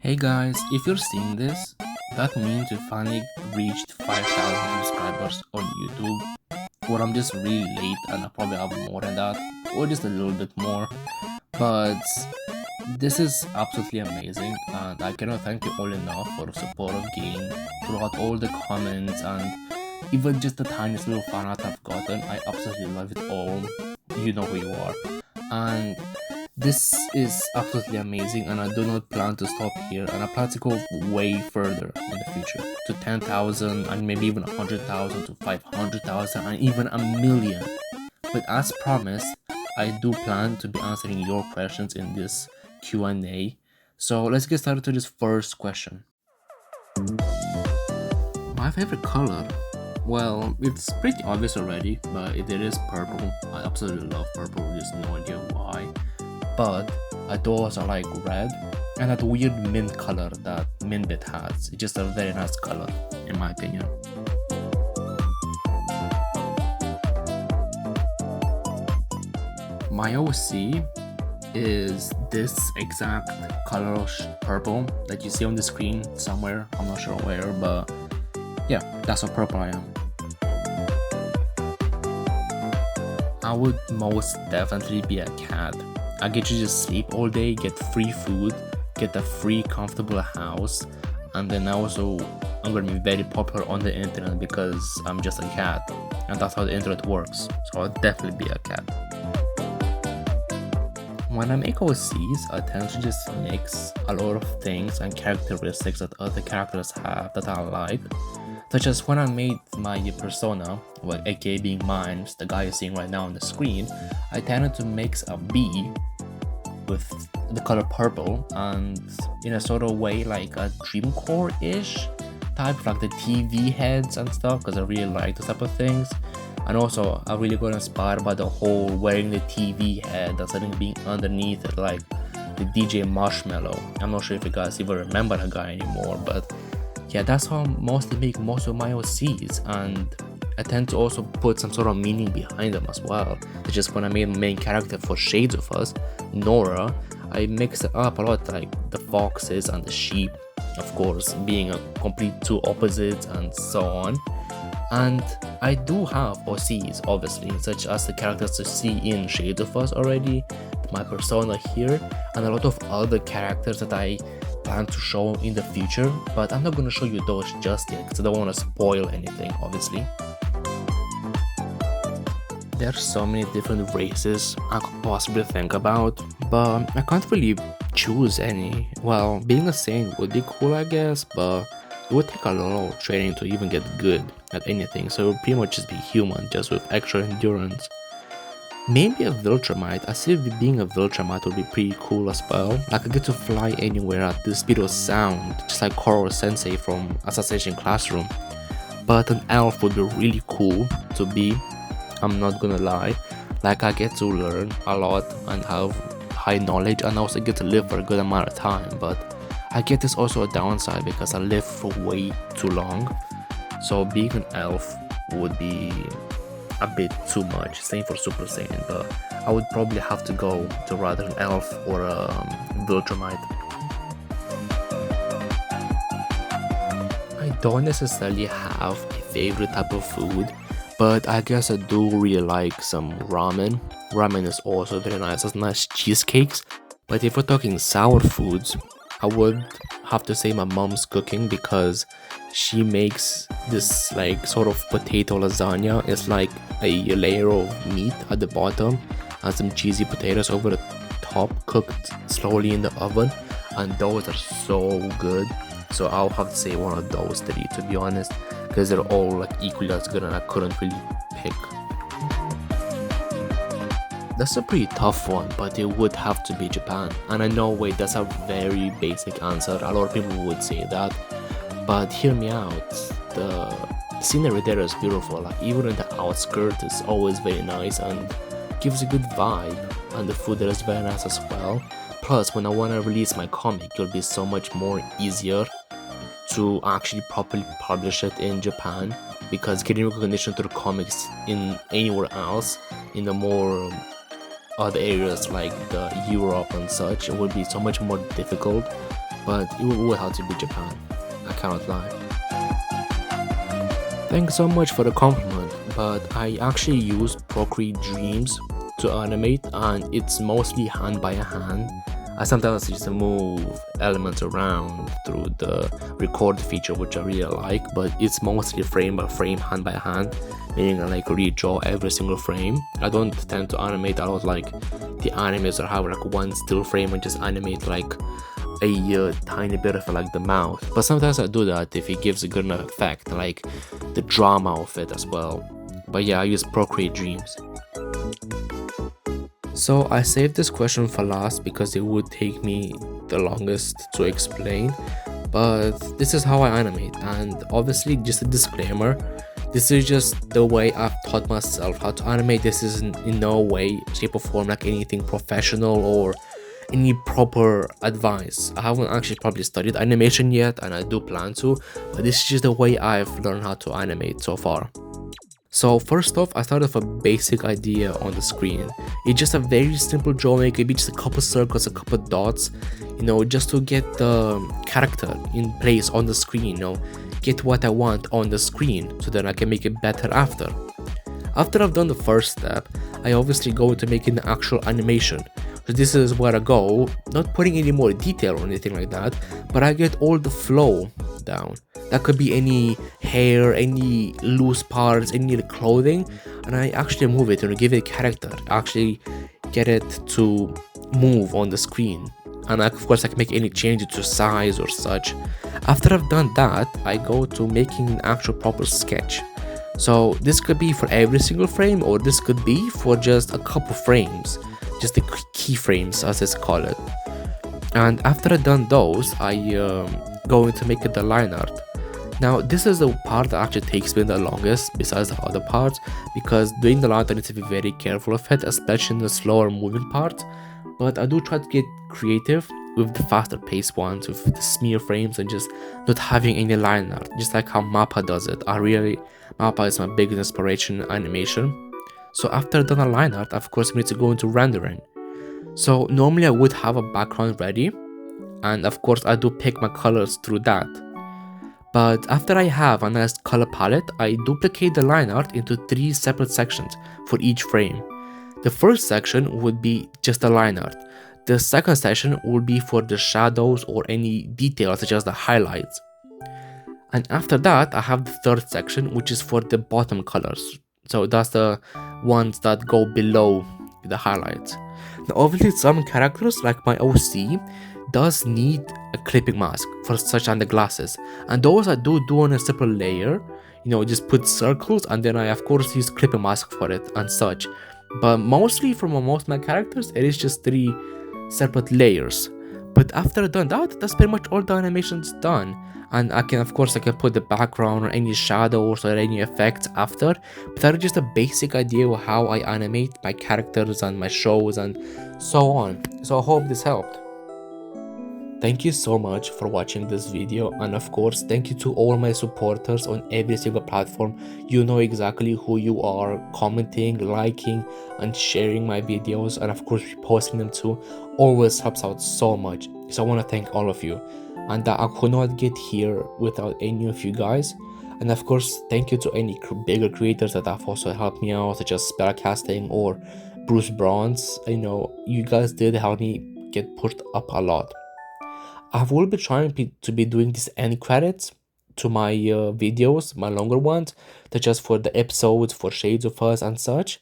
Hey guys, if you're seeing this, that means you finally reached 5,000 subscribers on YouTube. Or I'm just really late and I probably have more than that, or just a little bit more. But this is absolutely amazing, and I cannot thank you all enough for the support I've gained throughout all the comments and even just the tiniest little fan art I've gotten. I absolutely love it all. You know who you are. And this is absolutely amazing, and I do not plan to stop here, and I plan to go way further in the future to 10,000 and maybe even 100,000 to 500,000 and even a million. But as promised, I do plan to be answering your questions in this Q&A. So let's get started to this first question. My favorite color? Well, it's pretty obvious already, but it is purple. I absolutely love purple, just no idea why. But I do also like red and that weird mint color that Minbit has. It's just a very nice color, in my opinion. My OC is this exact color of purple that you see on the screen somewhere. I'm not sure where, but yeah, that's what purple I am. I would most definitely be a cat. I get to just sleep all day, get free food, get a free comfortable house, and then also I'm gonna be very popular on the internet because I'm just a cat, and that's how the internet works. So I'll definitely be a cat. When I make OCs, I tend to just mix a lot of things and characteristics that other characters have that I like. Such as when I made my persona, well, aka being mine, the guy you're seeing right now on the screen, I tended to mix a bee with the color purple and in a sort of way like a dreamcore-ish type, like the TV heads and stuff, because I really like those type of things. And also I really got inspired by the whole wearing the TV head and something being underneath it, like the DJ Marshmallow. I'm not sure if you guys even remember that guy anymore, but yeah, that's how I mostly make most of my OCs, and I tend to also put some sort of meaning behind them as well. It's just when I made the main character for Shades of Us, Nora, I mixed it up a lot, like the foxes and the sheep, of course, being a complete two opposites and so on. And I do have OCs, obviously, such as the characters you see in Shades of Us already, my persona here, and a lot of other characters that I plan to show in the future, but I'm not gonna show you those just yet because I don't want to spoil anything, obviously. There's so many different races I could possibly think about, but I can't really choose any. Well, being a saint would be cool, I guess, but it would take a lot of training to even get good at anything, so it would pretty much just be human, just with extra endurance. Maybe a Viltrumite. I see being a Viltrumite would be pretty cool as well. Like I get to fly anywhere at the speed of sound, just like Koro Sensei from Assassination Classroom. But an elf would be really cool to be, I'm not gonna lie. Like I get to learn a lot and have high knowledge, and I also get to live for a good amount of time, but I get this also a downside because I live for way too long. So being an elf would be a bit too much, same for Super Saiyan, but I would probably have to go to rather an elf or a Viltrumite. I don't necessarily have a favorite type of food, but I guess I do really like some ramen. Ramen is also very nice, it's nice cheesecakes. But if we're talking sour foods, I would have to say my mom's cooking, because she makes this like sort of potato lasagna. It's like a layer of meat at the bottom and some cheesy potatoes over the top, cooked slowly in the oven, and those are so good. So I'll have to say one of those three, to be honest, because they're all like equally as good and I couldn't really pick. That's a pretty tough one, but it would have to be Japan. And I know, wait, that's a very basic answer. A lot of people would say that, but hear me out. The scenery there is beautiful. Like even in the outskirts, it's always very nice and gives a good vibe. And the food there is very nice as well. Plus, when I want to release my comic, it'll be so much more easier to actually properly publish it in Japan, because getting recognition through comics in anywhere else, in the more other areas like the Europe and such, it would be so much more difficult. but it would have to be Japan. I cannot lie. Thanks so much for the compliment, but I actually use Procreate Dreams to animate, and it's mostly hand by hand. I sometimes just move elements around through the record feature, which I really like, but it's mostly frame by frame, hand by hand, meaning I like redraw every single frame. I don't tend to animate a lot like the animes that have like one still frame and just animate like a tiny bit of like the mouth, but sometimes I do that if it gives a good enough effect, like the drama of it as well. But yeah, I use Procreate Dreams. So I saved this question for last because it would take me the longest to explain, but this is how I animate, and obviously just a disclaimer, this is just the way I've taught myself how to animate. This is in no way, shape or form like anything professional or any proper advice. I haven't actually probably studied animation yet, and I do plan to, but this is just the way I've learned how to animate so far. So first off, I started with a basic idea on the screen. It's just a very simple drawing. It could be just a couple circles, a couple dots, just to get the character in place on the screen, get what I want on the screen so that I can make it better after. After I've done the first step, I obviously go into making the actual animation. So this is where I go, not putting any more detail or anything like that, but I get all the flow down. That could be any hair, any loose parts, any clothing, and I actually move it and give it character, actually get it to move on the screen. And of course I can make any changes to size or such. After I've done that, I go to making an actual proper sketch. So this could be for every single frame, or this could be for just a couple frames, just the keyframes as it's called. And after I've done those, I go into make it the line art. Now this is the part that actually takes me the longest besides the other parts, because doing the line art I need to be very careful of it, especially in the slower moving part. But I do try to get creative with the faster paced ones, with the smear frames and just not having any line art, just like how Mappa does it. Mappa is my biggest inspiration in animation. So after I've done a line art, of course I need to go into rendering. So normally I would have a background ready, and of course I do pick my colors through that. But after I have a nice color palette, I duplicate the line art into 3 separate sections for each frame. The first section would be just the line art. The second section would be for the shadows or any details such as the highlights. And after that, I have the third section, which is for the bottom colors. So that's the ones that go below the highlights. Now obviously some characters like my OC does need a clipping mask for such and the glasses, and those I do on a separate layer, just put circles, and then I of course use clipping mask for it and such. But mostly for most of my characters it is just 3 separate layers. But after I've done that, that's pretty much all the animations done. And I can put the background or any shadows or any effects after, but that is just a basic idea of how I animate my characters and my shows and so on. So I hope this helped. Thank you so much for watching this video, and of course thank you to all my supporters on every single platform. You know exactly who you are, commenting, liking and sharing my videos, and of course reposting them too. Always helps out so much. So I want to thank all of you, and I could not get here without any of you guys. And of course thank you to any bigger creators that have also helped me out, such as Spellcasting or Bruce Bronze. You guys did help me get pushed up a lot. I will be trying to be doing these end credits to my videos, my longer ones, such as for the episodes, for Shades of Us and such.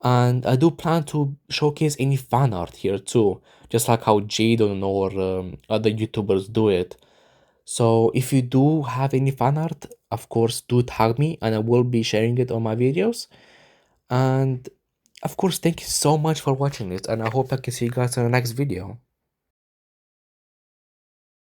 And I do plan to showcase any fan art here too, just like how Jadon or other YouTubers do it. So if you do have any fan art, of course do tag me and I will be sharing it on my videos. And of course thank you so much for watching it, and I hope I can see you guys in the next video.